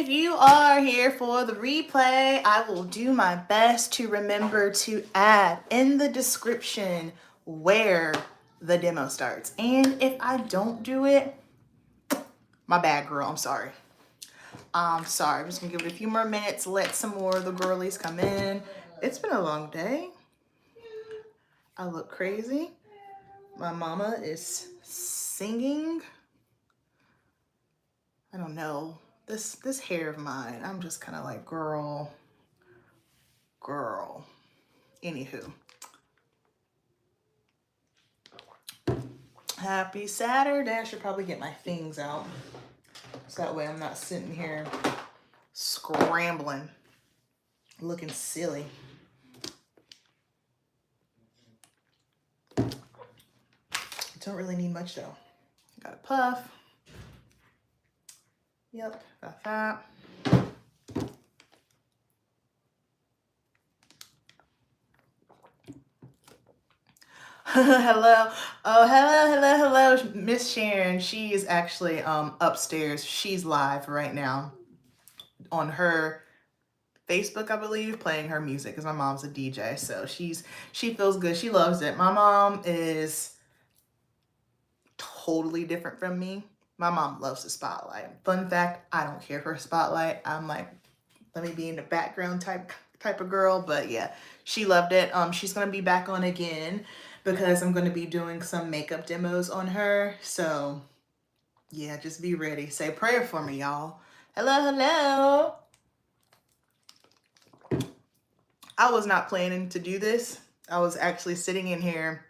if you are here for the replay, I will do my best to remember to add in the description where the demo starts. And if I don't do it, my bad, girl, I'm sorry. I'm just gonna give it a few more minutes, let some more of the girlies come in. It's been a long day. I look crazy. My mama is singing. I don't know. This hair of mine, I'm just kind of like, girl. Anywho. Happy Saturday. I should probably get my things out. So that way I'm not sitting here scrambling, looking silly. Don't really need much though. Got a puff. Yep, got that. Hello. Oh, hello, Miss Sharon. She is actually upstairs. She's live right now on her Facebook, I believe, playing her music because my mom's a DJ. So she feels good. She loves it. My mom is totally different from me. My mom loves the spotlight. Fun fact, I don't care for a spotlight. I'm like, let me be in the background type of girl. But yeah, she loved it. She's gonna be back on again because I'm gonna be doing some makeup demos on her. So yeah, just be ready. Say a prayer for me, y'all. Hello. I was not planning to do this. I was actually sitting in here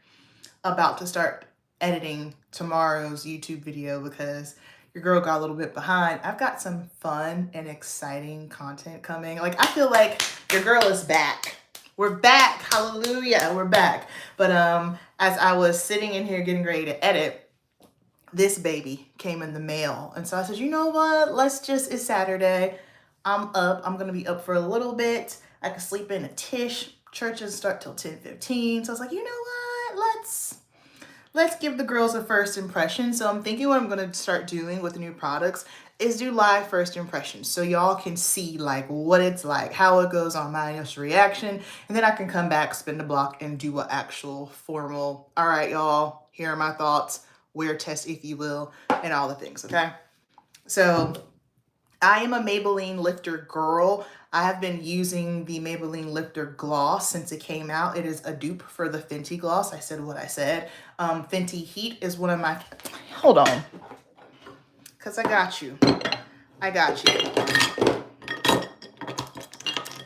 about to start editing tomorrow's YouTube video because your girl got a little bit behind. I've got some fun and exciting content coming. Like, I feel like your girl is back. We're back. Hallelujah. We're back. But as I was sitting in here getting ready to edit, this baby came in the mail. And so I said, you know what? It's Saturday. I'm up. I'm going to be up for a little bit. I could sleep in a tish. Churches start till 10:15. So I was like, you know what? Let's give the girls a first impression. So I'm thinking what I'm going to start doing with the new products is do live first impressions. So y'all can see like what it's like, how it goes on my initial reaction. And then I can come back, spin the block, and do an actual formal, all right, y'all, here are my thoughts, wear test, if you will, and all the things, okay? So I am a Maybelline lifter girl. I have been using the Maybelline lifter gloss since it came out. It is a dupe for the Fenty gloss. I said what I said. Fenty Heat is one of my, hold on, because I got you.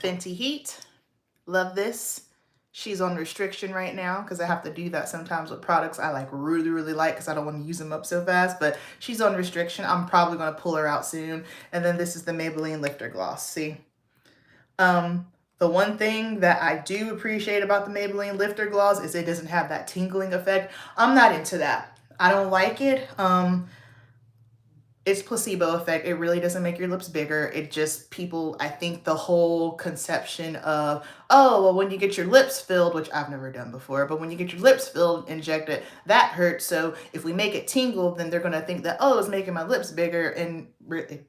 Fenty Heat, love this. She's on restriction right now because I have to do that sometimes with products I like really like because I don't want to use them up so fast, but she's on restriction. I'm probably going to pull her out soon. And then this is the Maybelline Lifter Gloss. See? The one thing that I do appreciate about the Maybelline Lifter Gloss is it doesn't have that tingling effect. I'm not into that. I don't like it. It's placebo effect. It really doesn't make your lips bigger. It just, people, I think the whole conception of, oh, well, when you get your lips filled, which I've never done before, but when you get your lips filled, injected, that hurts. So if we make it tingle, then they're going to think that, oh, it's making my lips bigger. And it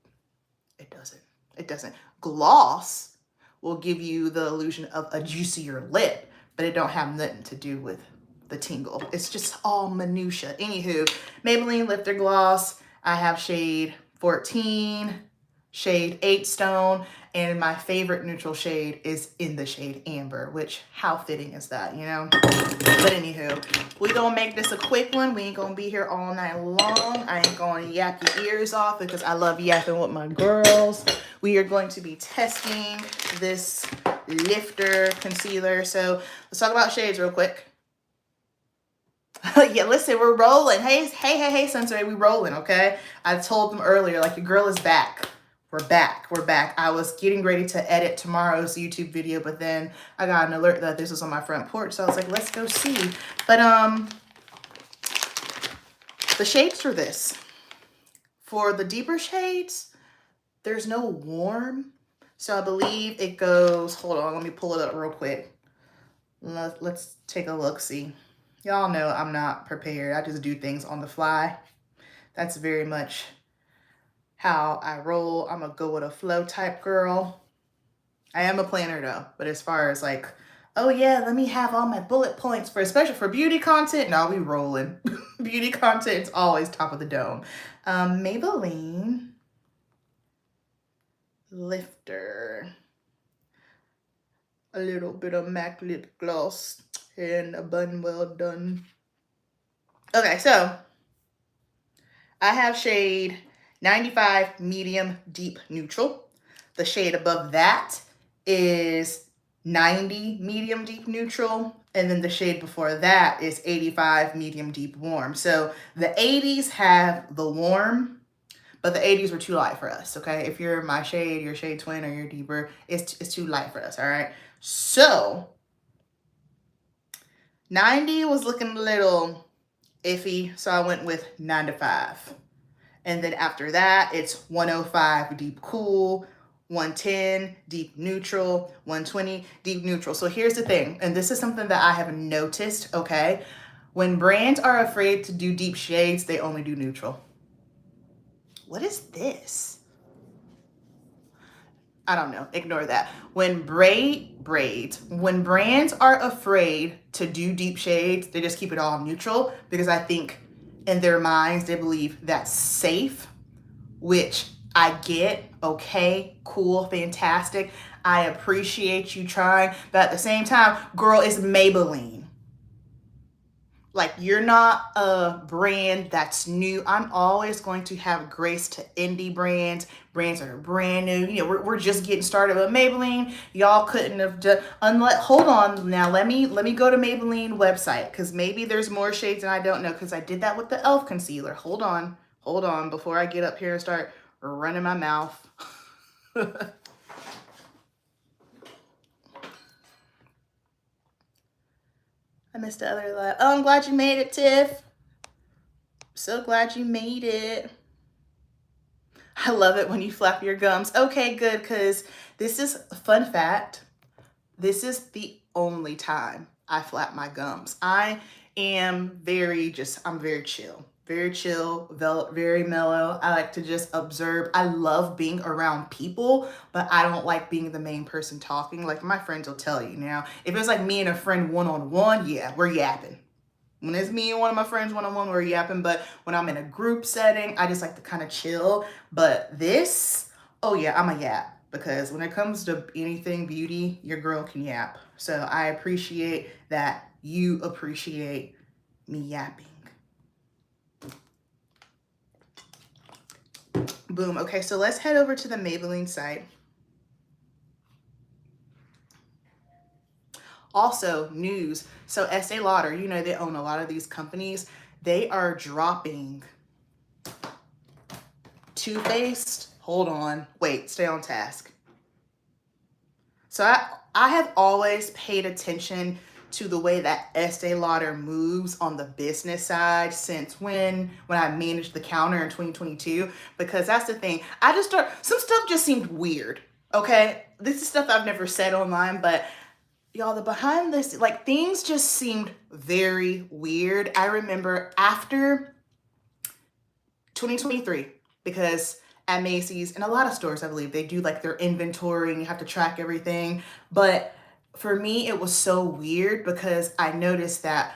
doesn't. It doesn't. Gloss will give you the illusion of a juicier lip, but it don't have nothing to do with the tingle. It's just all minutia. Anywho, Maybelline Lifter Gloss. I have shade 14, shade 8 Stone, and my favorite neutral shade is in the shade Amber, which, how fitting is that, you know? But anywho, we gonna make this a quick one. We ain't gonna be here all night long. I ain't gonna yap your ears off because I love yapping with my girls. We are going to be testing this lifter concealer. So let's talk about shades real quick. Yeah, listen, we're rolling. Hey, Sensory, we rolling, okay? I told them earlier, like, your girl is back. We're back. I was getting ready to edit tomorrow's YouTube video, but then I got an alert that this was on my front porch, so I was like, let's go see. But the shades for this. For the deeper shades, there's no warm. So I believe it goes, hold on, let me pull it up real quick. Let's take a look, see. Y'all know I'm not prepared. I just do things on the fly. That's very much how I roll. I'm a go with a flow type girl. I am a planner though, but as far as like, oh yeah, let me have all my bullet points for, especially for beauty content, no, we rolling. Beauty content is always top of the dome. Maybelline Lifter. A little bit of MAC lip gloss and a bun well done. Okay, so I have shade 95 medium deep neutral. The shade above that is 90 medium deep neutral. And then the shade before that is 85 medium deep warm. So the 80s have the warm, but the 80s were too light for us, okay? If you're my shade, your shade twin, or you're deeper, it's too light for us, all right? So 90 was looking a little iffy, so I went with 95. And then after that, it's 105 deep cool, 110 deep neutral, 120 deep neutral. So here's the thing, and this is something that I have noticed, okay? When brands are afraid to do deep shades, they only do neutral. What is this? I don't know, ignore that. When when brands are afraid to do deep shades, they just keep it all neutral, because I think in their minds, they believe that's safe, which I get. Okay, cool, fantastic. I appreciate you trying, but at the same time, girl, it's Maybelline. Like, you're not a brand that's new. I'm always going to have grace to indie brands that are brand new. You know, we're just getting started with Maybelline. Y'all couldn't have done, hold on now. Let me go to Maybelline website, because maybe there's more shades and I don't know, because I did that with the e.l.f. concealer. Hold on before I get up here and start running my mouth. I missed the other live. Oh, I'm glad you made it, Tiff. So glad you made it. I love it when you flap your gums. Okay, good, because this is a fun fact. This is the only time I flap my gums. I am I'm very chill. Very chill, very mellow. I like to just observe. I love being around people, but I don't like being the main person talking. Like, my friends will tell you now. If it's like me and a friend one-on-one, yeah, we're yapping. When it's me and one of my friends one-on-one, we're yapping. But when I'm in a group setting, I just like to kind of chill. But this, oh yeah, I'm a yap. Because when it comes to anything beauty, your girl can yap. So I appreciate that you appreciate me yapping. Boom. Okay, so let's head over to the Maybelline site. Also, news. So Estee Lauder, you know, they own a lot of these companies. They are dropping Too Faced. Hold on. Wait, stay on task. So I have always paid attention to the way that Estee Lauder moves on the business side since when I managed the counter in 2022, because that's the thing. Some stuff just seemed weird, okay? This is stuff I've never said online, but y'all, the behind this, like, things just seemed very weird. I remember after 2023, because at Macy's and a lot of stores, I believe, they do like their inventory and you have to track everything. But for me, it was so weird because I noticed that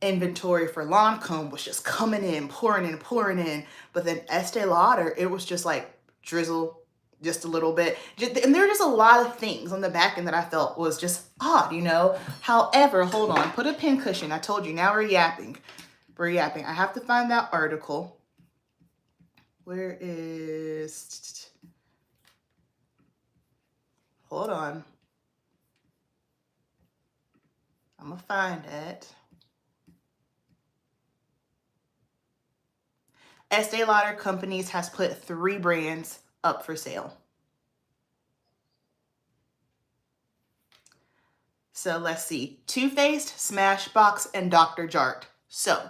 inventory for Lancome was just coming in, pouring in. But then Estee Lauder, it was just like drizzle, just a little bit. And there are just a lot of things on the back end that I felt was just odd, you know? However, hold on, put a pin cushion. I told you, now we're yapping. I have to find that article. Where is, hold on. I'm gonna find it. Estee Lauder Companies has put 3 brands up for sale. So let's see, Too Faced, Smashbox, and Dr. Jart. So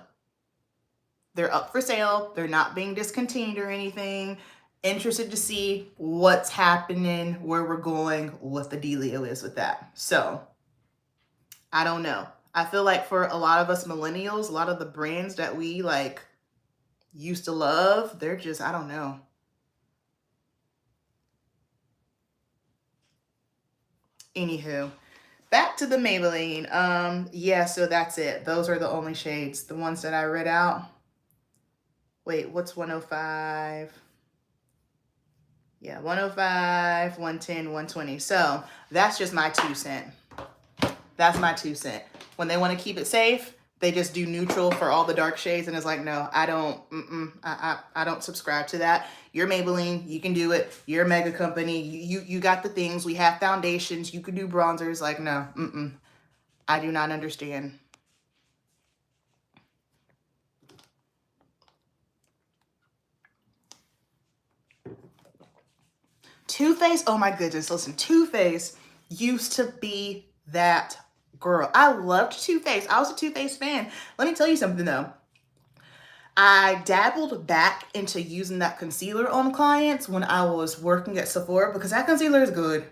they're up for sale. They're not being discontinued or anything. Interested to see what's happening, where we're going, what the dealio is with that. So I don't know. I feel like for a lot of us millennials, a lot of the brands that we like used to love, they're just, I don't know. Anywho, back to the Maybelline. Yeah, so that's it. Those are the only shades. The ones that I read out. Wait, what's 105? Yeah, 105, 110, 120. So that's just my 2 cents. That's my 2 cents. When they want to keep it safe, they just do neutral for all the dark shades, and it's like, no, I don't. I don't subscribe to that. You're Maybelline, you can do it. You're a mega company. You got the things. We have foundations. You could do bronzers. Like, no, I do not understand. Too Faced, oh my goodness, listen, Too Faced used to be that girl. I loved Too Faced. I was a Too Faced fan. Let me tell you something though. I dabbled back into using that concealer on clients when I was working at Sephora because that concealer is good.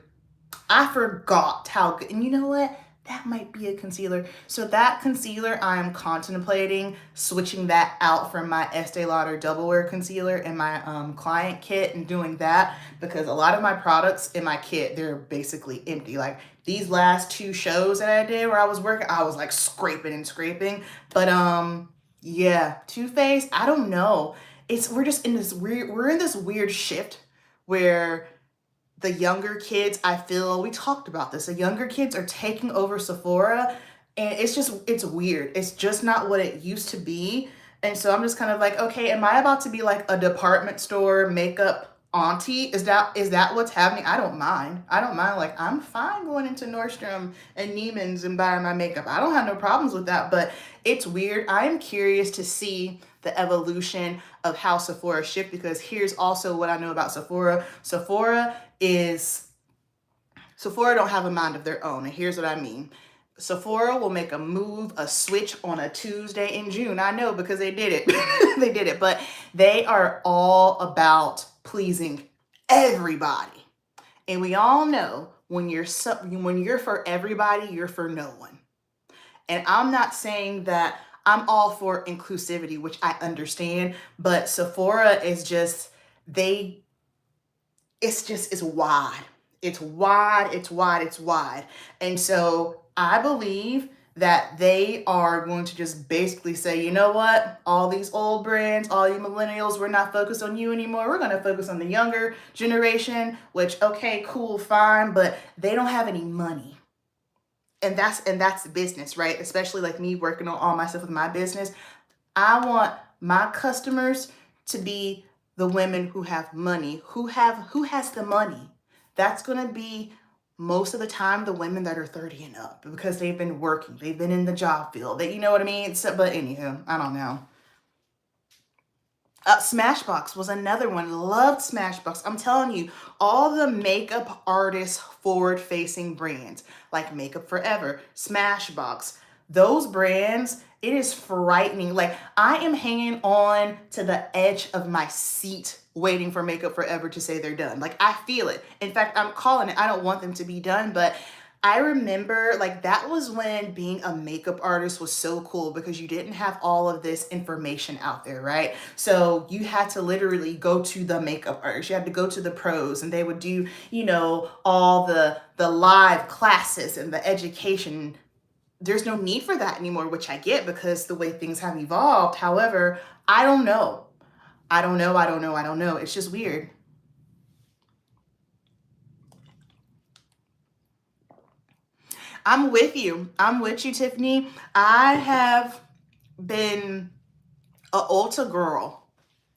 I forgot how good, and you know what? That might be a concealer. So that concealer, I am contemplating switching that out from my Estee Lauder Double Wear concealer in my client kit and doing that because a lot of my products in my kit, they're basically empty. Like these last 2 shows that I did where I was working, I was like scraping and scraping. But yeah, Too Faced, I don't know. We're just in this weird shift where the younger kids, I feel, we talked about this, the younger kids are taking over Sephora, and it's weird. It's just not what it used to be. And so I'm just kind of like, okay, am I about to be like a department store makeup auntie? Is that what's happening? I don't mind. I don't mind. Like, I'm fine going into Nordstrom and Neiman's and buying my makeup. I don't have no problems with that, but it's weird. I am curious to see the evolution of how Sephora shift, because here's also what I know about Sephora. Sephora don't have a mind of their own. And here's what I mean. Sephora will make a move, a switch on a Tuesday in June. I know because they did it. They did it. But they are all about pleasing everybody. And we all know when you're for everybody, you're for no one. And I'm not saying that I'm all for inclusivity, which I understand, but Sephora is just, it's wide. It's wide. And so I believe that they are going to just basically say, you know what, all these old brands, all you millennials, we're not focused on you anymore. We're going to focus on the younger generation, which, okay, cool, fine, but they don't have any money. And that's the business, right? Especially like me working on all my stuff with my business. I want my customers to be the women who have money, who has the money. That's going to be most of the time the women that are 30 and up because they've been working, they've been in the job field. You know what I mean? So, but anywho, I don't know. Smashbox was another one. Loved Smashbox. I'm telling you, all the makeup artist forward-facing brands like Makeup Forever, Smashbox, those brands, it is frightening. Like, I am hanging on to the edge of my seat waiting for Makeup Forever to say they're done. Like, I feel it. In fact, I'm calling it. I don't want them to be done, but I remember like that was when being a makeup artist was so cool because you didn't have all of this information out there, right? So you had to literally go to the makeup artist. You had to go to the pros and they would do, all the live classes and the education. There's no need for that anymore, which I get because the way things have evolved. However, I don't know. It's just weird. I'm with you. I'm with you, Tiffany. I have been a Ulta girl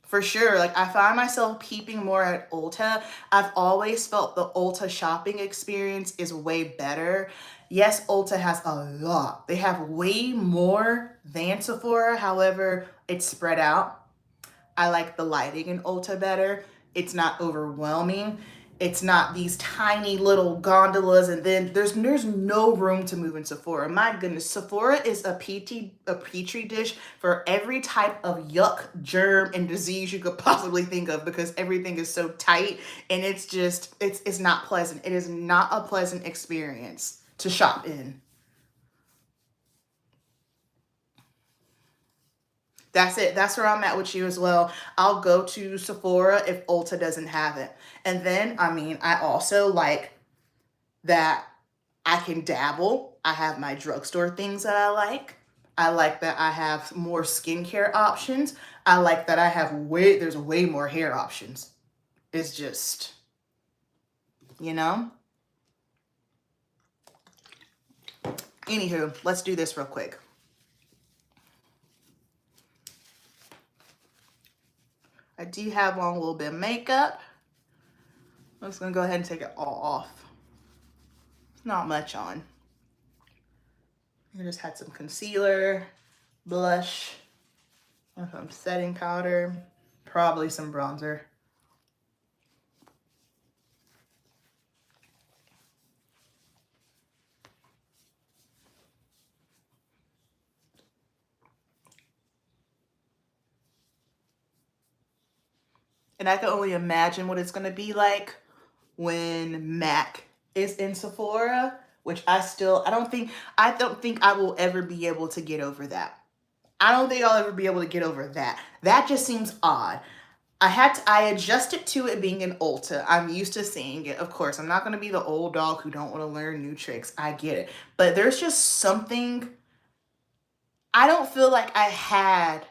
for sure. Like I find myself peeping more at Ulta. I've always felt the Ulta shopping experience is way better. Yes, Ulta has a lot. They have way more than Sephora. However, it's spread out. I like the lighting in Ulta better. It's not overwhelming. It's not these tiny little gondolas, and then there's no room to move in Sephora. My goodness, Sephora is a petri dish for every type of yuck, germ, and disease you could possibly think of because everything is so tight, and it's not pleasant. It is not a pleasant experience to shop in. That's it. That's where I'm at with you as well. I'll go to Sephora if Ulta doesn't have it. And then, I mean, I also like that I can dabble. I have my drugstore things that I like. I like that I have more skincare options. I like that I have there's way more hair options. It's just, you know? Anywho, let's do this real quick. I do have on a little bit of makeup. I'm just gonna go ahead and take it all off. Not much on. I just had some concealer, blush, some setting powder, probably some bronzer. And I can only imagine what it's gonna be like when Mac is in Sephora, which I don't think I will ever be able to get over that. I don't think I'll ever be able to get over that. That just seems odd. I adjusted to it being an Ulta. I'm used to seeing it. Of course, I'm not going to be the old dog who don't want to learn new tricks. I get it. But there's just something, I don't feel like I had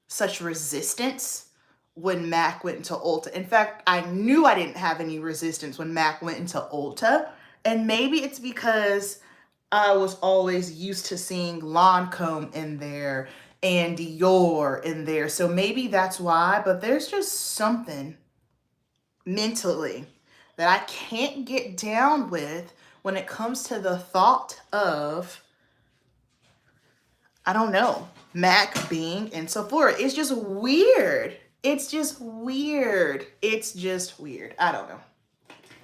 such resistance when Mac went into Ulta. In fact, I knew I didn't have any resistance when Mac went into Ulta. And maybe it's because I was always used to seeing Lancome in there and Dior in there. So maybe that's why, but there's just something mentally that I can't get down with when it comes to the thought of, I don't know, Mac being in Sephora. It's just weird. It's just weird. It's just weird. I don't know.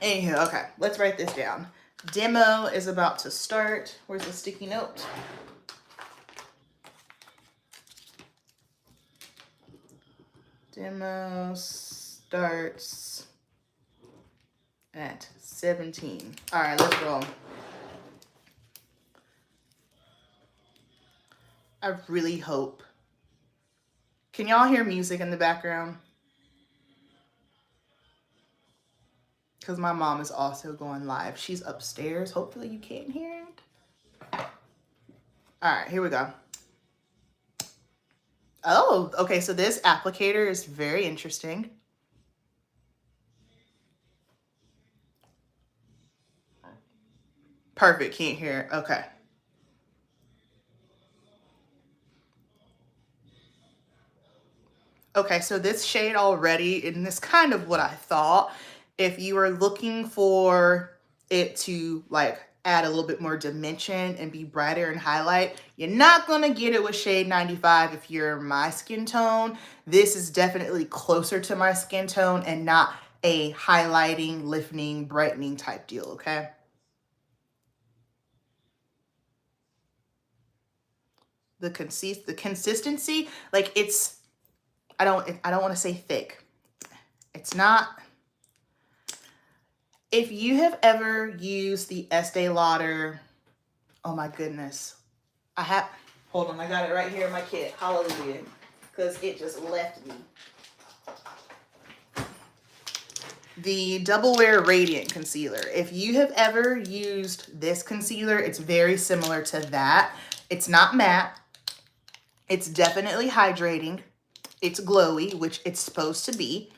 Anywho, okay, let's write this down. Demo is about to start. Where's the sticky note? Demo starts at 17. All right, let's go. I really hope. Can y'all hear music in the background? Because my mom is also going live. She's upstairs. Hopefully you can't hear it. All right, here we go. Oh, okay, so this applicator is very interesting. Perfect, can't hear it. Okay. Okay, so this shade already, and this kind of what I thought, if you are looking for it to like add a little bit more dimension and be brighter and highlight, you're not gonna get it with shade 95 if you're my skin tone. This is definitely closer to my skin tone and not a highlighting, lifting, brightening type deal, okay? The consistency, like it's, I don't want to say thick. It's not. If you have ever used the Estee Lauder, oh my goodness. Hold on, I got it right here in my kit. Hallelujah. Because it just left me. The Double Wear Radiant Concealer. If you have ever used this concealer, it's very similar to that. It's not matte. It's definitely hydrating. It's glowy, which it's supposed to be.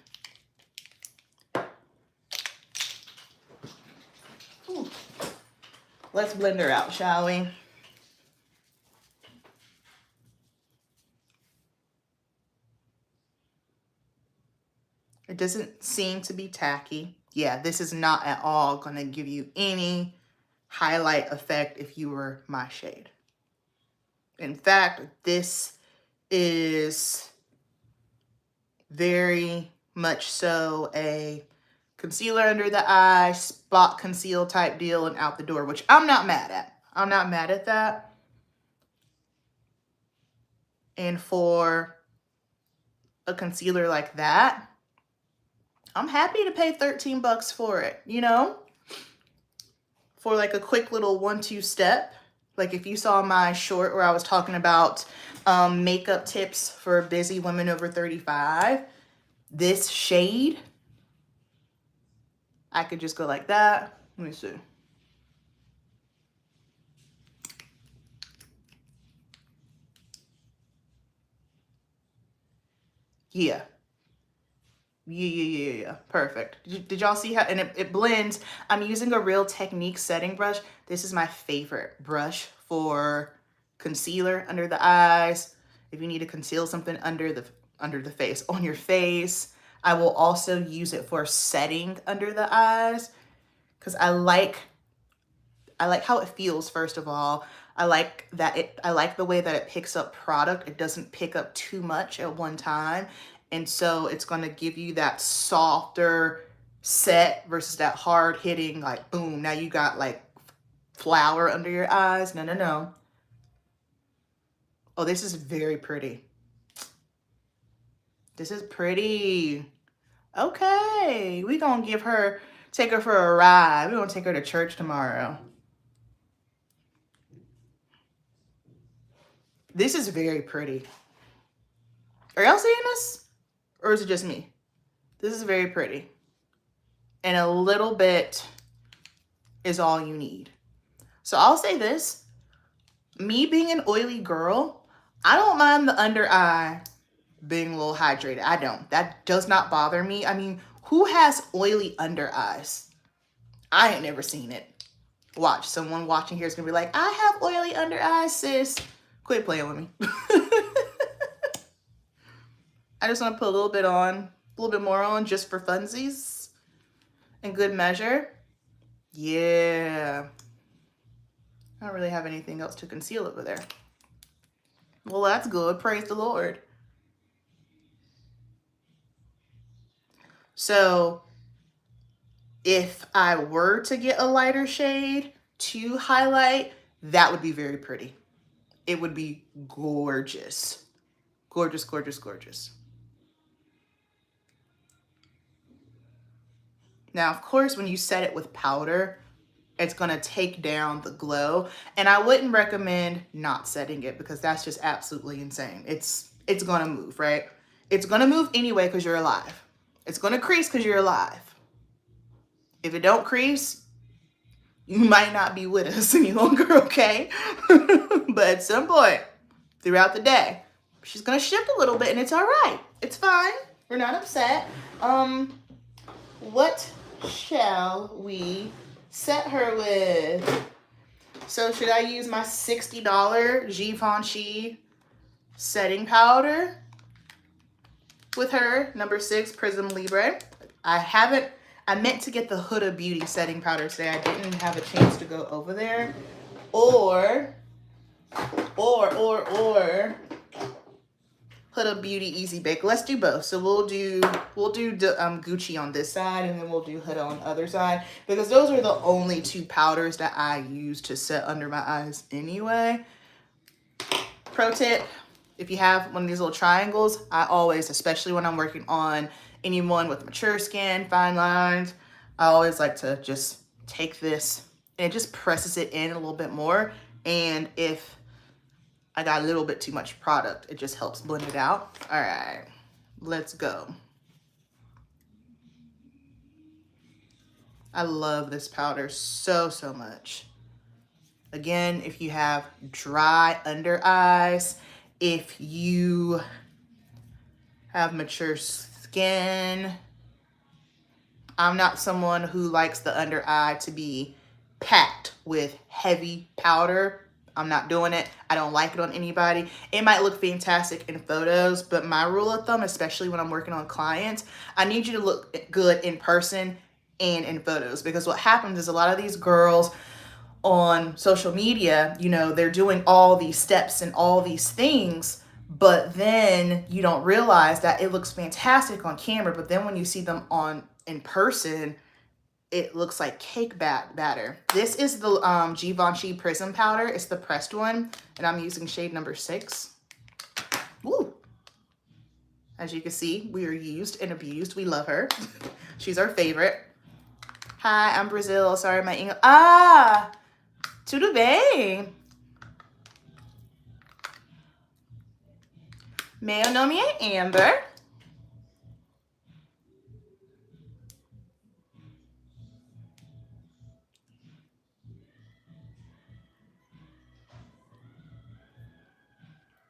Ooh. Let's blend her out, shall we? It doesn't seem to be tacky. Yeah, this is not at all going to give you any highlight effect if you were my shade. In fact, this is very much so a concealer under the eye, spot conceal type deal, and out the door, which I'm not mad at. I'm not mad at that. And for a concealer like that, I'm happy to pay 13 bucks for it, you know? For like a quick little 1-2 step. Like if you saw my short where I was talking about makeup tips for busy women over 35, this shade, I could just go like that. Let me see. Yeah. Yeah. Perfect. Did y'all see how, and it blends. I'm using a Real Technique setting brush. This is my favorite brush for concealer under the eyes. If you need to conceal something under the face, on your face. I will also use it for setting under the eyes because I like how it feels, first of all. I like the way that it picks up product. It doesn't pick up too much at one time. And so it's going to give you that softer set versus that hard hitting, like, boom, now you got like flour under your eyes. No. Oh, this is very pretty. This is pretty. Okay, we gonna take her for a ride. We're gonna take her to church tomorrow. This is very pretty. Are y'all seeing this? Or is it just me? This is very pretty. And a little bit is all you need. So I'll say this. Me being an oily girl, I don't mind the under eye being a little hydrated. I don't. That does not bother me. I mean, who has oily under eyes? I ain't never seen it. Watch. Someone watching here is going to be like, I have oily under eyes, sis. Quit playing with me. I just want to put a little bit more on just for funsies and good measure. Yeah. I don't really have anything else to conceal over there. Well, that's good. Praise the Lord. So if I were to get a lighter shade to highlight, that would be very pretty. It would be gorgeous. Gorgeous, gorgeous, gorgeous. Now, of course, when you set it with powder, it's going to take down the glow. And I wouldn't recommend not setting it because that's just absolutely insane. It's going to move, right? It's going to move anyway because you're alive. It's going to crease because you're alive. If it don't crease, you might not be with us any longer, okay? But at some point throughout the day, she's going to shift a little bit and it's all right. It's fine. We're not upset. What shall we set her with? So should I use my $60 Givenchy setting powder with her, number 6 Prism Libre? I meant to get the Huda Beauty setting powder today. I didn't have a chance to go over there. Or Huda Beauty Easy Bake. Let's do both. So we'll do Gucci on this side, and then we'll do Huda on the other side, because those are the only 2 powders that I use to set under my eyes anyway. Pro tip, if you have one of these little triangles, I always, especially when I'm working on anyone with mature skin, fine lines, I always like to just take this and it just presses it in a little bit more. And if I got a little bit too much product, it just helps blend it out. All right, let's go. I love this powder so much. Again, if you have dry under eyes, if you have mature skin, I'm not someone who likes the under eye to be packed with heavy powder. I'm not doing it. I don't like it on anybody. It might look fantastic in photos, but my rule of thumb, especially when I'm working on clients, I need you to look good in person and in photos, because what happens is a lot of these girls on social media, you know, they're doing all these steps and all these things, but then you don't realize that it looks fantastic on camera, but then when you see them in person, it looks like cake batter. This is the Givenchy Prism powder. It's the pressed one, and I'm using shade number 6. Woo! As you can see, we are used and abused. We love her. She's our favorite. Hi, I'm Brazil. Sorry, my English. Tudo bem. Meu nome é Amber.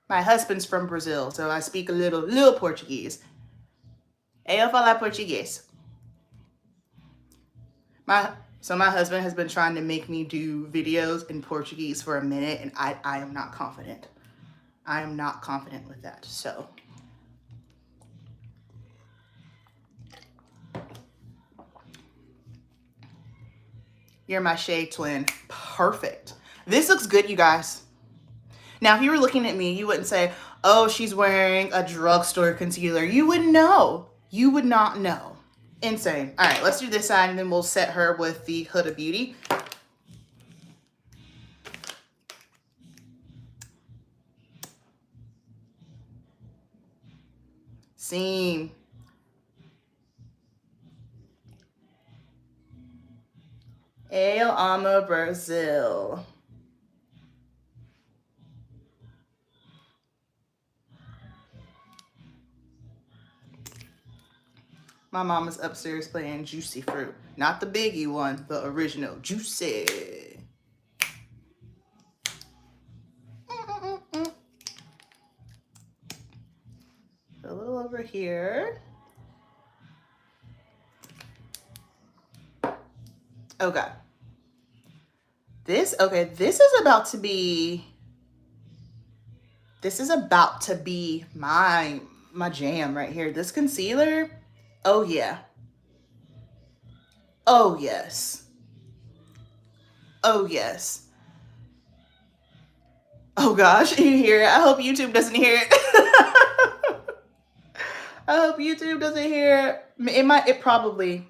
My husband's from Brazil, so I speak a little Portuguese. Eu falar português. So my husband has been trying to make me do videos in Portuguese for a minute, and I am not confident. I am not confident with that, so. You're my shade twin. Perfect. This looks good, you guys. Now, if you were looking at me, you wouldn't say, oh, she's wearing a drugstore concealer. You wouldn't know. You would not know. Insane. All right, let's do this side, and then we'll set her with the Huda Beauty. Sim. Eu amo Brazil. My mama's upstairs playing Juicy Fruit. Not the biggie one, the original. Juicy. A little over here. Okay. This is about to be my jam right here. This concealer, oh yeah. Oh yes. Oh yes. Oh gosh, you hear it. I hope YouTube doesn't hear it. I hope YouTube doesn't hear it. It probably,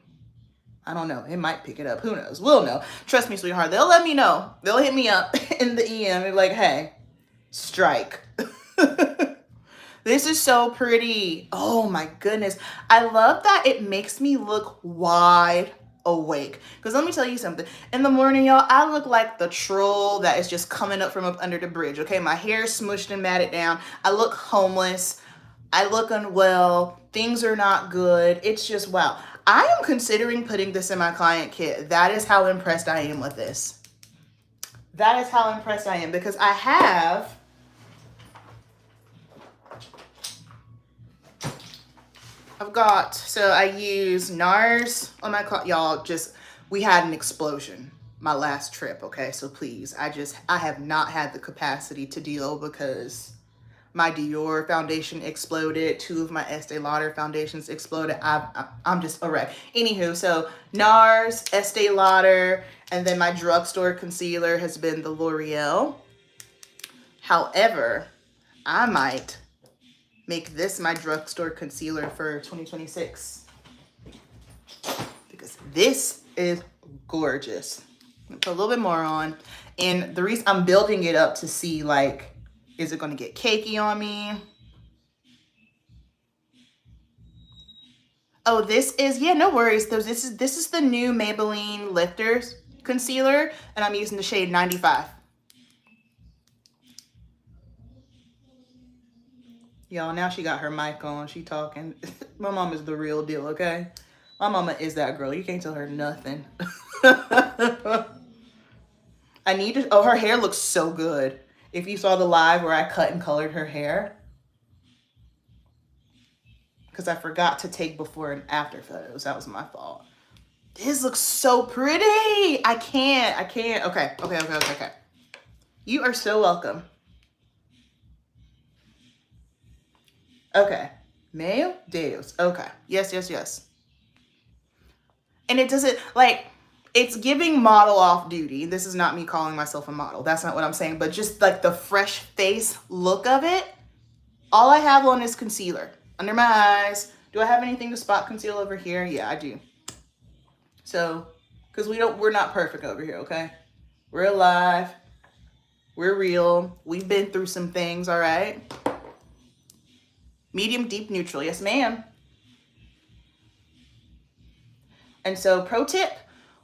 I don't know. It might pick it up. Who knows? We'll know. Trust me, sweetheart. They'll let me know. They'll hit me up in the EM and be like, hey, strike. This is so pretty. Oh my goodness. I love that it makes me look wide awake. Because let me tell you something. In the morning, y'all, I look like the troll that is just coming up from up under the bridge. Okay, my hair is smushed and matted down. I look homeless. I look unwell. Things are not good. It's just, wow. I am considering putting this in my client kit. That is how impressed I am with this. That is how impressed I am, because I have so I use NARS on my car. Y'all, we had an explosion my last trip, okay? So please, I have not had the capacity to deal, because my Dior foundation exploded. 2 of my Estee Lauder foundations exploded. I'm just a wreck. Anywho, so NARS, Estee Lauder, and then my drugstore concealer has been the L'Oreal. However, I might make this my drugstore concealer for 2026, because this is gorgeous. Put a little bit more on, and the reason I'm building it up to see, like, is it going to get cakey on me? Oh, this is, yeah, no worries. This is the new Maybelline Lifters concealer, and I'm using the shade 95. Y'all, now she got her mic on. She talking. My mom is the real deal, okay? My mama is that girl. You can't tell her nothing. Oh, her hair looks so good. If you saw the live where I cut and colored her hair, because I forgot to take before and after photos. That was my fault. This looks so pretty. I can't. Okay. You are so welcome. Okay. Meu Deus. Okay. Yes. And it doesn't, like, it's giving model off duty. This is not me calling myself a model. That's not what I'm saying. But just like the fresh face look of it. All I have on is concealer under my eyes. Do I have anything to spot conceal over here? Yeah, I do. So, because we're not perfect over here, okay? We're alive. We're real. We've been through some things, all right? Medium, deep, neutral. Yes, ma'am. And so, pro tip,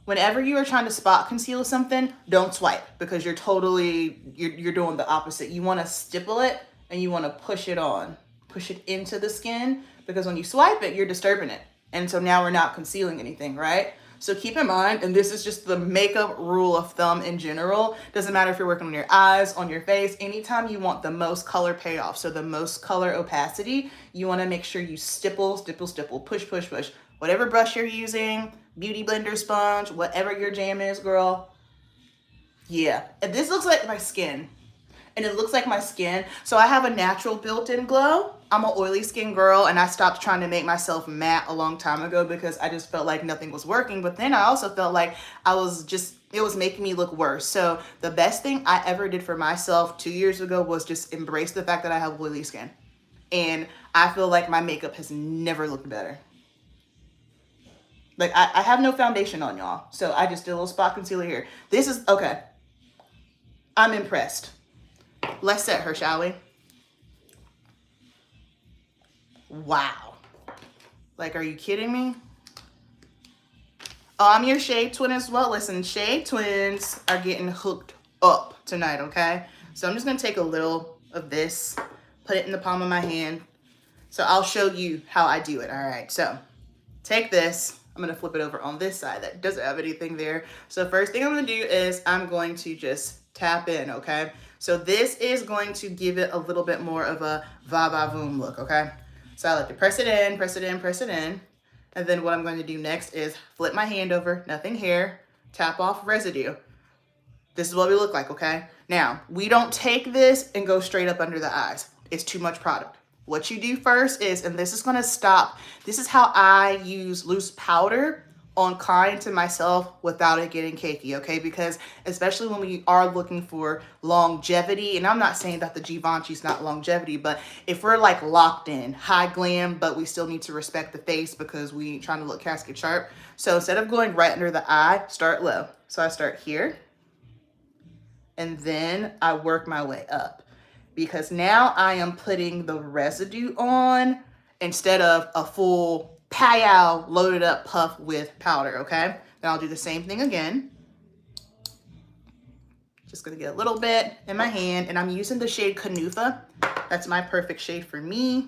whenever you are trying to spot conceal something, don't swipe, because you're doing the opposite. You want to stipple it and you want to push it on. Push it into the skin, because when you swipe it, you're disturbing it. And so now we're not concealing anything, right? So keep in mind, and this is just the makeup rule of thumb in general, doesn't matter if you're working on your eyes, on your face, anytime you want the most color payoff, so the most color opacity, you want to make sure you stipple, stipple, stipple, push, push, push. Whatever brush you're using, beauty blender, sponge, whatever your jam is, girl. Yeah, and this looks like my skin. And it looks like my skin. So I have a natural built-in glow. I'm an oily skin girl, and I stopped trying to make myself matte a long time ago because I just felt like nothing was working. But then I also felt like it was making me look worse. So the best thing I ever did for myself 2 years ago was just embrace the fact that I have oily skin. And I feel like my makeup has never looked better. Like I have no foundation on, y'all. So I just did a little spot concealer here. This is, okay. I'm impressed. Let's set her, shall we? Wow. Like, are you kidding me? Oh, I'm your shade twin as well. Listen, shade twins are getting hooked up tonight, okay? So I'm just going to take a little of this, put it in the palm of my hand. So I'll show you how I do it, all right? So take this. I'm going to flip it over on this side that doesn't have anything there. So first thing I'm going to do is I'm going to just tap in, okay? So this is going to give it a little bit more of a va-va-voom look, okay? So I like to press it in, press it in, press it in. And then what I'm going to do next is flip my hand over, nothing here, tap off residue. This is what we look like, okay? Now, we don't take this and go straight up under the eyes. It's too much product. What you do first is, and this is going to stop, this is how I use loose powder on client to myself without it getting cakey, okay? Because especially when we are looking for longevity, and I'm not saying that the Givenchy's not longevity, but if we're like locked in, high glam, but we still need to respect the face because we ain't trying to look casket sharp. So instead of going right under the eye, start low. So I start here, and then I work my way up. Because now I am putting the residue on instead of a full payow loaded up puff with powder, okay? Then I'll do the same thing again. Just gonna get a little bit in my hand, and I'm using the shade Canufa. That's my perfect shade for me.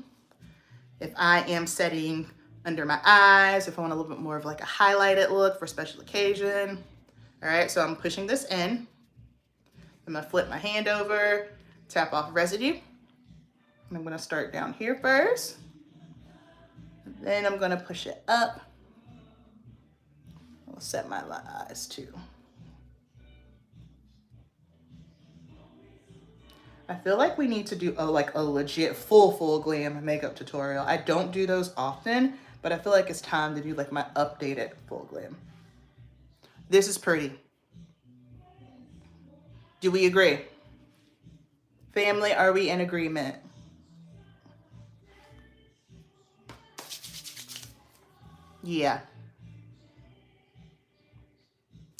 If I am setting under my eyes, if I want a little bit more of like a highlighted look for special occasion. All right, so I'm pushing this in. I'm gonna flip my hand over, tap off residue. And I'm gonna start down here first. Then I'm gonna push it up. I'll set my eyes too. I feel like we need to do a legit full glam makeup tutorial. I don't do those often, but I feel like it's time to do like my updated full glam. This is pretty. Do we agree? Family, are we in agreement? Yeah.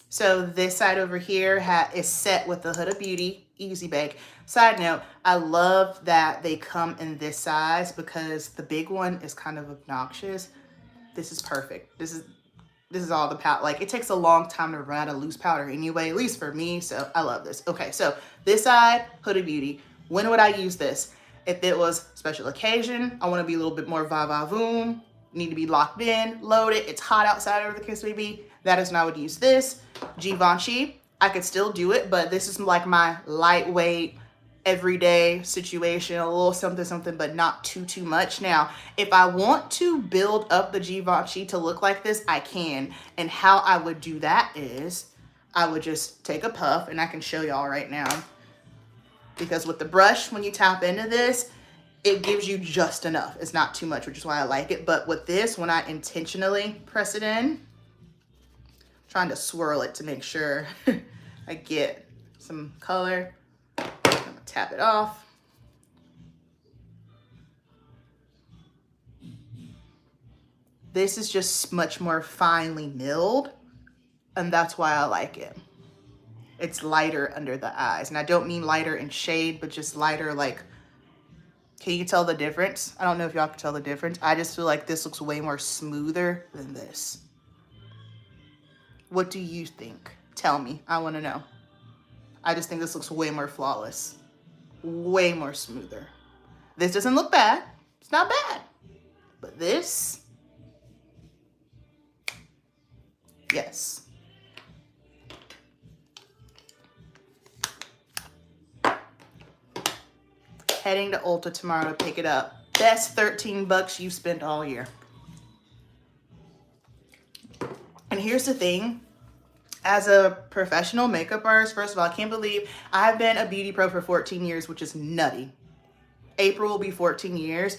So this side over here is set with the Huda Beauty Easy Bake. Side note, I love that they come in this size because the big one is kind of obnoxious. This is perfect. This is all the powder. Like, it takes a long time to run out of loose powder anyway, at least for me, so I love this. Okay, so this side, Huda Beauty. When would I use this? If it was special occasion, I want to be a little bit more va-va-voom, need to be locked in, loaded, it's hot outside over the kiss baby, that is when I would use this. Givenchy, I could still do it, but this is like my lightweight, everyday situation, a little something, but not too much. Now, if I want to build up the Givenchy to look like this, I can. And how I would do that is I would just take a puff, and I can show y'all right now. Because with the brush, when you tap into this, it gives you just enough. It's not too much, which is why I like it. But with this, when I intentionally press it in, trying to swirl it to make sure I get some color. I'm gonna tap it off. This is just much more finely milled, and that's why I like it. It's lighter under the eyes, and I don't mean lighter in shade, but just lighter, like, can you tell the difference? I don't know if y'all can tell the difference. I just feel like this looks way more smoother than this. What do you think? Tell me, I wanna know. I just think this looks way more flawless, way more smoother. This doesn't look bad, it's not bad, but this, Yes. Heading to Ulta tomorrow to pick it up. Best 13 bucks you've spent all year. And here's the thing. As a professional makeup artist, first of all, I can't believe I've been a beauty pro for 14 years, which is nutty. April will be 14 years.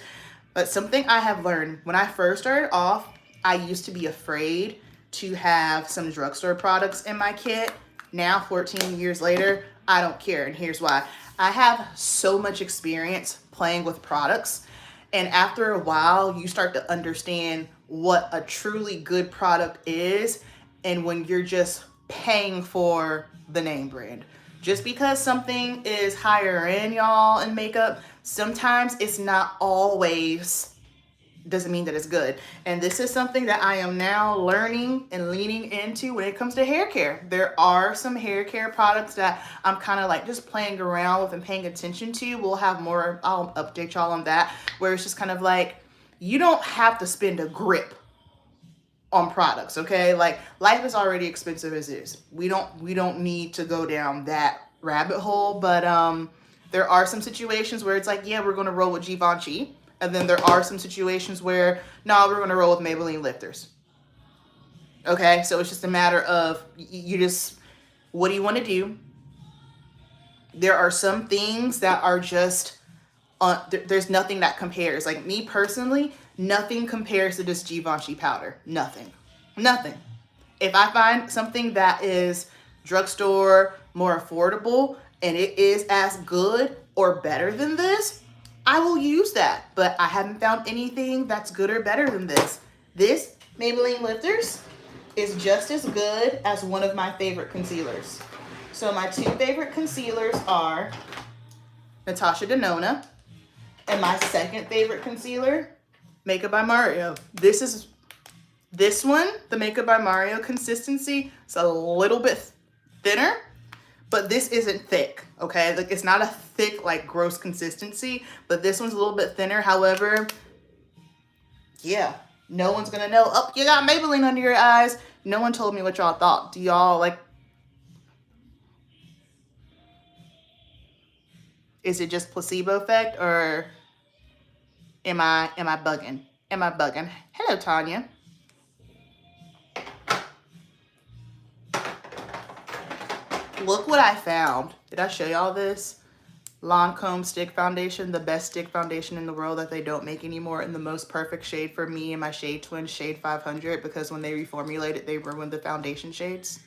But something I have learned, when I first started off, I used to be afraid to have some drugstore products in my kit. Now, 14 years later, I don't care. And here's why. I have so much experience playing with products. And after a while, you start to understand what a truly good product is. And when you're just paying for the name brand. Just because something is higher end, y'all, in makeup, sometimes it's not always, doesn't mean that it's good. And this is something that I am now learning and leaning into when it comes to hair care. There are some hair care products that I'm kind of like just playing around with and paying attention to. We'll have more, I'll update y'all on that, where it's just kind of like, you don't have to spend a grip on products, okay? Like, life is already expensive as is. We don't need to go down that rabbit hole, but there are some situations where it's like, yeah, we're going to roll with Givenchy, and then there are some situations where, no, we're going to roll with Maybelline lifters. Okay? So it's just a matter of you just, what do you want to do? There are some things that are just there's nothing that compares. Like, me personally, nothing compares to this Givenchy powder. Nothing. If I find something that is drugstore, more affordable, and it is as good or better than this, I will use that. But I haven't found anything that's good or better than this. This Maybelline Lifters is just as good as one of my favorite concealers. So my two favorite concealers are Natasha Denona, and my second favorite concealer, Makeup by Mario. This one, the Makeup by Mario consistency, it's a little bit thinner, but this isn't thick, okay? Like, it's not a thick, like, gross consistency, but this one's a little bit thinner. However, yeah, no one's gonna know, oh, you got Maybelline under your eyes. No one told me what y'all thought. Do y'all, like, is it just placebo effect, or am I bugging? Am I bugging? Hello, Tanya. Look what I found. Did I show y'all this? Lancome stick foundation, the best stick foundation in the world that they don't make anymore, in the most perfect shade for me and my shade twin, shade 500, because when they reformulated, they ruined the foundation shades.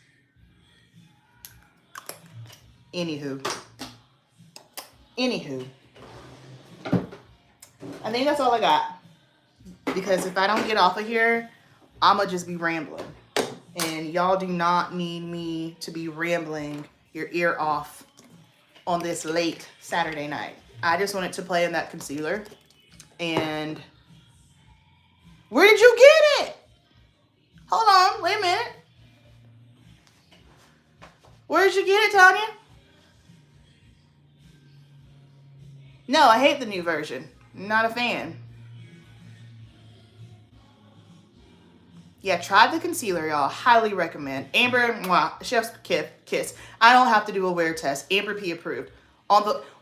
Anywho. I think that's all I got. Because if I don't get off of here, I'ma just be rambling. And y'all do not need me to be rambling your ear off on this late Saturday night. I just wanted to play in that concealer. And where did you get it? Hold on, wait a minute. Where did you get it, Tanya? No, I hate the new version. Not a fan. Yeah, try the concealer, y'all. Highly recommend. Amber, mwah, chef's kiss. I don't have to do a wear test. Amber P approved.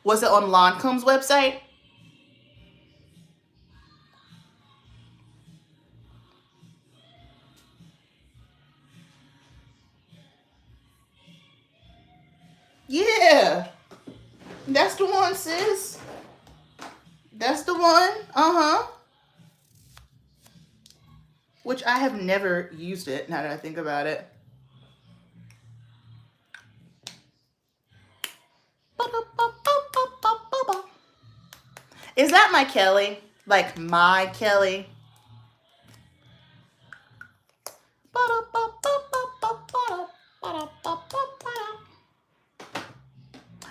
Was it on Lancome's website? Yeah. That's the one, sis. That's the one. Uh-huh. Which I have never used it, now that I think about it. Is that my Kelly? Like, my Kelly?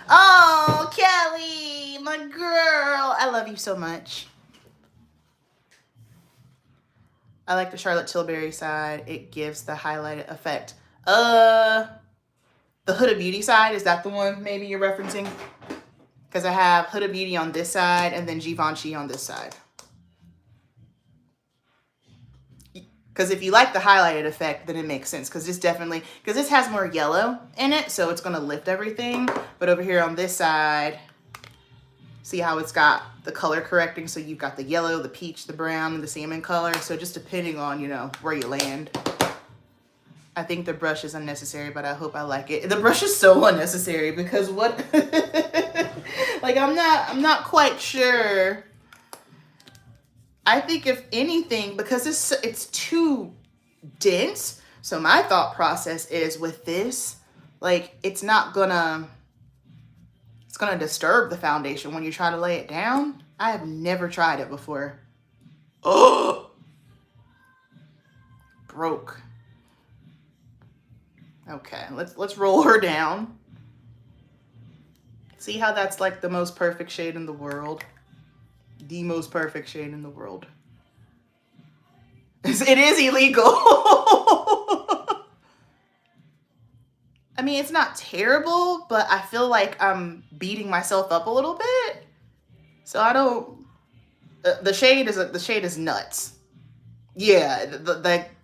Oh, Kelly, my girl. I love you so much. I like the Charlotte Tilbury side. It gives the highlighted effect. The Huda Beauty side, is that the one maybe you're referencing? Because I have Huda Beauty on this side and then Givenchy on this side. Because if you like the highlighted effect, then it makes sense. Because this has more yellow in it, so it's going to lift everything. But over here on this side, see how it's got the color correcting? So you've got the yellow, the peach, the brown, and the salmon color. So just depending on, you know, where you land. I think the brush is unnecessary, but I hope I like it. The brush is so unnecessary because what? Like, I'm not quite sure. I think if anything, because it's too dense. So my thought process is with this, like, it's gonna disturb the foundation when you try to lay it down. I have never tried it before. Oh, broke. Okay, let's roll her down. See how that's like the most perfect shade in the world? The most perfect shade in the world. It is illegal. I mean, it's not terrible, but I feel like I'm beating myself up a little bit. So I don't. The shade is nuts. Yeah,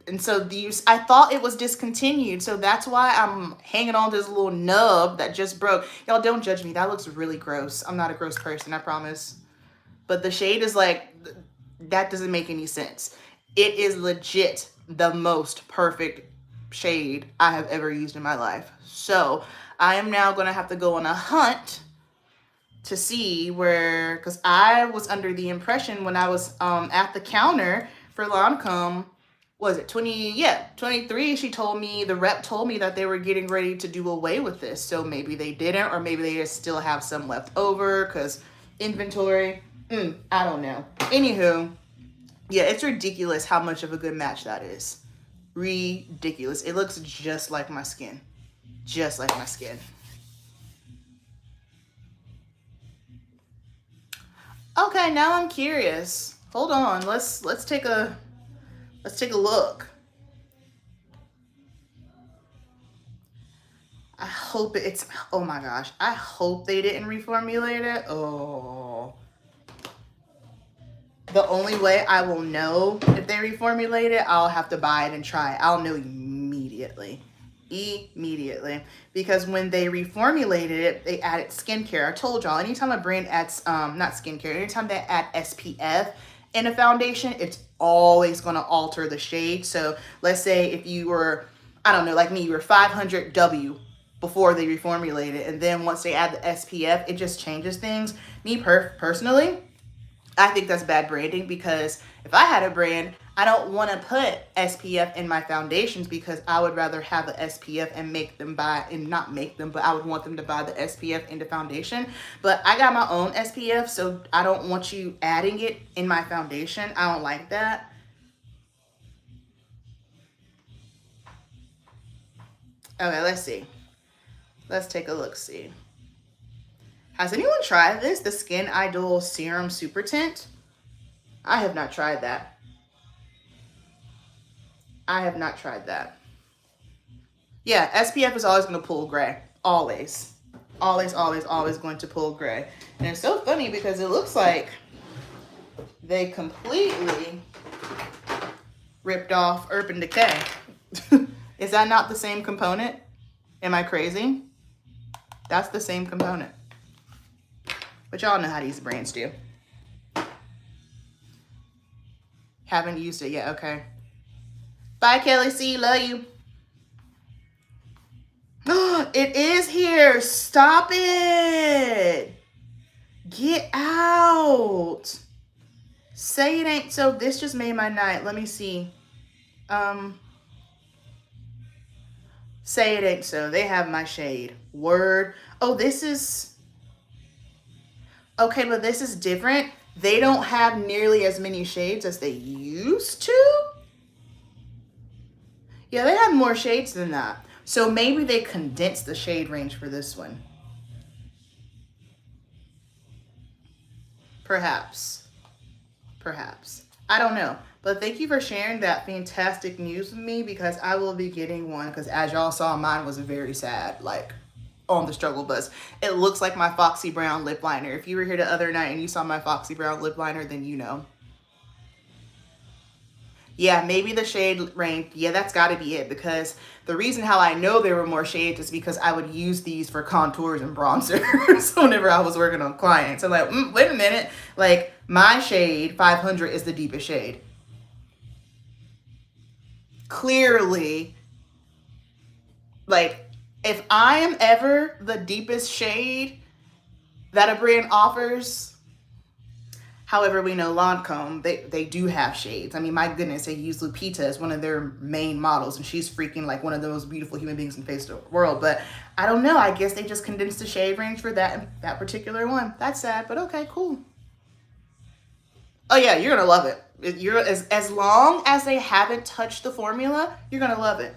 and so I thought it was discontinued, so that's why I'm hanging on to this little nub that just broke. Y'all don't judge me. That looks really gross. I'm not a gross person, I promise. But the shade is like, that doesn't make any sense. It is legit the most perfect shade I have ever used in my life. So I am now going to have to go on a hunt to see where, because I was under the impression when I was at the counter for Lancome, was it 23, she told me, the rep told me that they were getting ready to do away with this. So maybe they didn't, or maybe they just still have some left over because inventory, I don't know. Anywho, yeah, it's ridiculous how much of a good match that is. Ridiculous. It looks just like my skin. Just like my skin. Okay, now I'm curious. Hold on. Let's take a look. I hope it's, oh my gosh. I hope they didn't reformulate it. Oh. The only way I will know if they reformulate it, I'll have to buy it and try it. I'll know immediately. Immediately. Because when they reformulated it, they added skincare. I told y'all, anytime a brand adds, not skincare, anytime they add SPF in a foundation, it's always going to alter the shade. So let's say if you were, I don't know, like me, you were 500W before they reformulate it. And then once they add the SPF, it just changes things. Me personally, I think that's bad branding, because if I had a brand, I don't want to put SPF in my foundations, because I would rather have the SPF and make them buy, and not make them, but I would want them to buy the SPF into foundation. But I got my own SPF, so I don't want you adding it in my foundation. I don't like that. Okay, let's see. Let's take a look, see. Has anyone tried this? The Skin Idol Serum Super Tint? I have not tried that. I have not tried that. Yeah, SPF is always going to pull gray. Always. Always, always, always going to pull gray. And it's so funny because it looks like they completely ripped off Urban Decay. Is that not the same component? Am I crazy? That's the same component. But y'all know how these brands do. Haven't used it yet. Okay. Bye, Kelly C. Love you. It is here. Stop it. Get out. Say it ain't so. This just made my night. Let me see. Say it ain't so. They have my shade. Word. Oh, this is... Okay, but this is different. They don't have nearly as many shades as they used to. Yeah, they have more shades than that. So maybe they condensed the shade range for this one. Perhaps. Perhaps. I don't know. But thank you for sharing that fantastic news with me, because I will be getting one. Because as y'all saw, mine was very sad. Like, on the struggle bus. It looks like my Foxy Brown lip liner. If you were here the other night and you saw my Foxy Brown lip liner, then you know. Yeah, maybe the shade range. Yeah, that's got to be it, because the reason how I know there were more shades is because I would use these for contours and bronzers whenever I was working on clients. I'm like, wait a minute. Like, my shade 500 is the deepest shade. Clearly, like, if I am ever the deepest shade that a brand offers, however, we know Lancome, they do have shades. I mean, my goodness, they use Lupita as one of their main models, and she's freaking like one of the most beautiful human beings in the face of the world. But I don't know. I guess they just condensed the shade range for that particular one. That's sad, but okay, cool. Oh yeah, you're gonna love it. You're as long as they haven't touched the formula, you're gonna love it.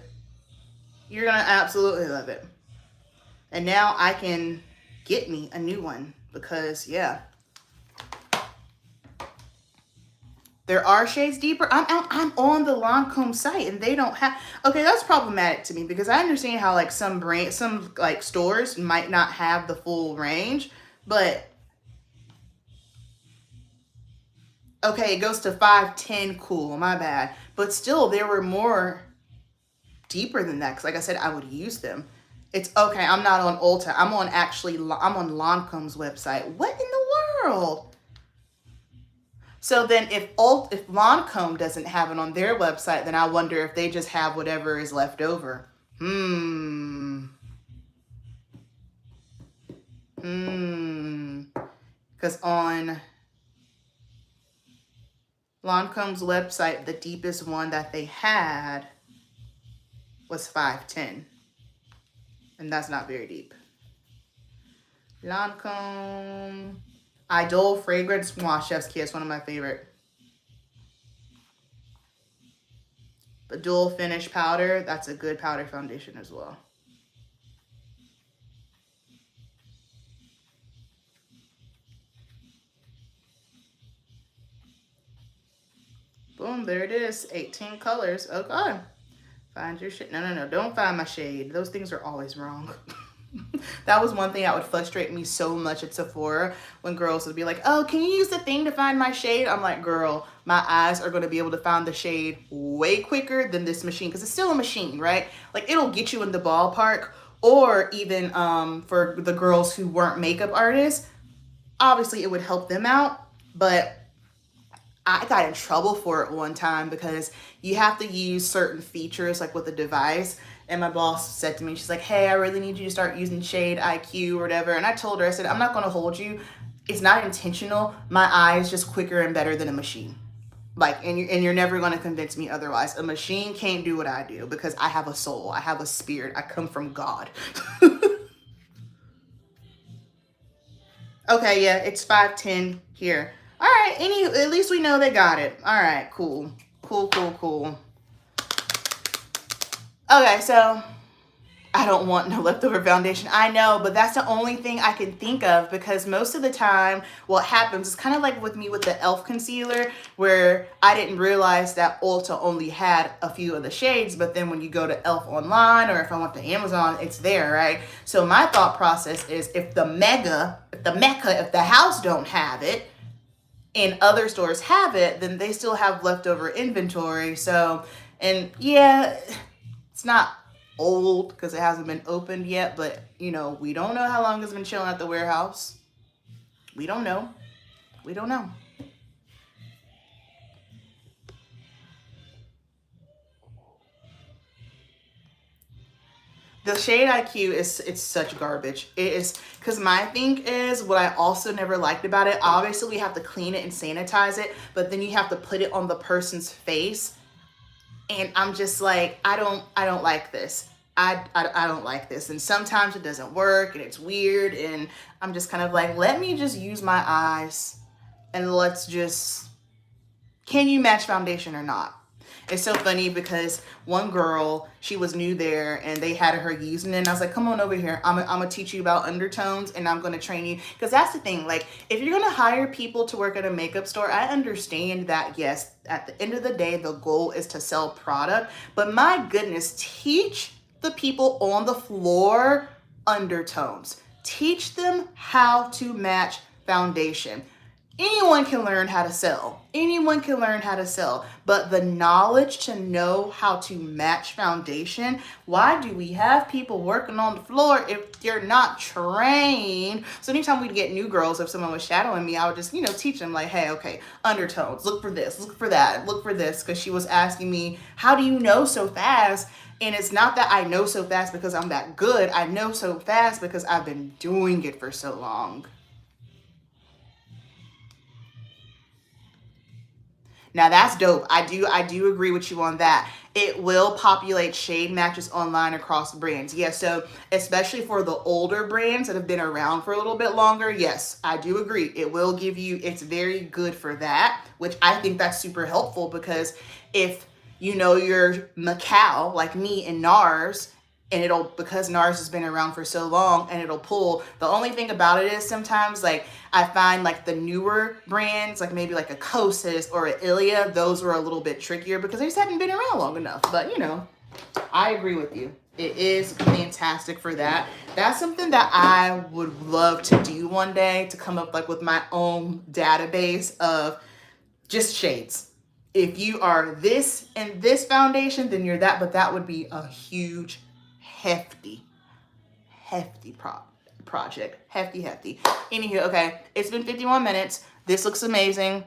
You're gonna absolutely love it. And now I can get me a new one because yeah. There are shades deeper. I'm on the Lancome site and they don't have. Okay, that's problematic to me because I understand how like some like stores might not have the full range, but okay, it goes to 510. Cool, my bad. But still, there were more deeper than that because, like I said, I would use them. It's okay. I'm not on Ulta. I'm on Lancome's website. What in the world? So then if Lancome doesn't have it on their website, then I wonder if they just have whatever is left over. Because on Lancome's website, the deepest one that they had was 510. And that's not very deep. Lancome Idol Fragrance Wash Chef's Kiss, one of my favorite. The Dual Finish Powder, that's a good powder foundation as well. Boom, there it is. 18 colors. Okay. Find your shit. No. Don't find my shade. Those things are always wrong. That was one thing that would frustrate me so much at Sephora when girls would be like, oh, can you use the thing to find my shade? I'm like, girl, my eyes are going to be able to find the shade way quicker than this machine because it's still a machine, right? Like it'll get you in the ballpark. Or even for the girls who weren't makeup artists, obviously it would help them out, but I got in trouble for it one time because you have to use certain features like with the device. And my boss said to me, she's like, hey, I really need you to start using Shade IQ or whatever. And I told her, I said, I'm not going to hold you. It's not intentional. My eye is just quicker and better than a machine. Like, and you're never going to convince me otherwise. A machine can't do what I do because I have a soul. I have a spirit. I come from God. Okay, yeah, it's 510 here. All right, at least we know they got it. All right, cool. Okay, so I don't want no leftover foundation. I know, but that's the only thing I can think of because most of the time what happens is kind of like with me with the e.l.f. concealer where I didn't realize that Ulta only had a few of the shades, but then when you go to e.l.f. online or if I went to Amazon, it's there, right? So my thought process is if the house don't have it and other stores have it, then they still have leftover inventory. So, and yeah, it's not old because it hasn't been opened yet, but you know, we don't know how long it's been chilling at the warehouse. We don't know. The Shade IQ it's such garbage. It is, because my thing is what I also never liked about it, obviously we have to clean it and sanitize it, but then you have to put it on the person's face. And I'm just like, I don't like this. I don't like this. And sometimes it doesn't work and it's weird. And I'm just kind of like, let me just use my eyes and can you match foundation or not? It's so funny because one girl, she was new there and they had her using it. And I was like, come on over here. I'm gonna teach you about undertones and I'm gonna train you. Because that's the thing, like if you're gonna hire people to work at a makeup store, I understand that yes, at the end of the day, the goal is to sell product. But my goodness, teach the people on the floor undertones. Teach them how to match foundation. Anyone can learn how to sell. Anyone can learn how to sell. But the knowledge to know how to match foundation, why do we have people working on the floor if they're not trained? So anytime we'd get new girls, if someone was shadowing me, I would just, teach them like, hey, okay, undertones, look for this, look for that, look for this. Because she was asking me, how do you know so fast? And it's not that I know so fast because I'm that good. I know so fast because I've been doing it for so long. Now that's dope. I do agree with you on that. It will populate shade matches online across brands. Yes, so especially for the older brands that have been around for a little bit longer, yes, I do agree. It will give you, it's very good for that, which I think that's super helpful because if you know your Macau, like me and NARS, and it'll, because NARS has been around for so long, and it'll pull. The only thing about it is sometimes, like, I find like the newer brands, like maybe like a Kosas or an Ilia, those were a little bit trickier because they just haven't been around long enough. But I agree with you. It is fantastic for that. That's something that I would love to do one day, to come up like with my own database of just shades. If you are this and this foundation, then you're that, but that would be a huge, hefty project. Hefty. Anywho, okay, it's been 51 minutes. This looks amazing.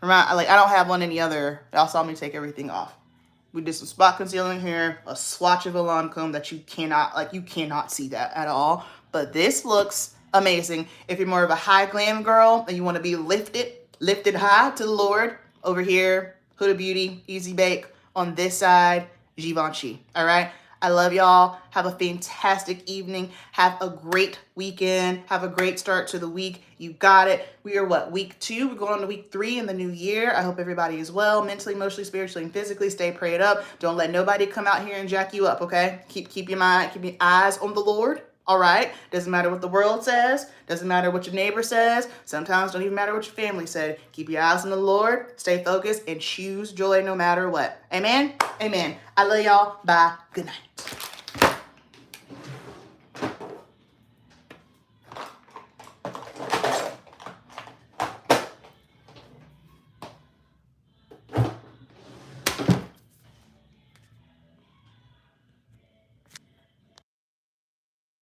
I don't have one any other. Y'all saw me take everything off. We did some spot concealing here, a swatch of a Lancome that you cannot see that at all. But this looks amazing. If you're more of a high glam girl and you want to be lifted high to the Lord, over here, Huda Beauty, Easy Bake. On this side, Givenchy. All right? I love y'all. Have a fantastic evening. Have a great weekend. Have a great start to the week. You got it. We are week 2? We're going on to week 3 in the new year. I hope everybody is well, mentally, emotionally, spiritually, and physically. Stay prayed up. Don't let nobody come out here and jack you up, okay? Keep your eyes on the Lord. All right? Doesn't matter what the world says. Doesn't matter what your neighbor says. Sometimes don't even matter what your family said. Keep your eyes on the Lord. Stay focused and choose joy no matter what. Amen? Amen. I love y'all. Bye. Good night.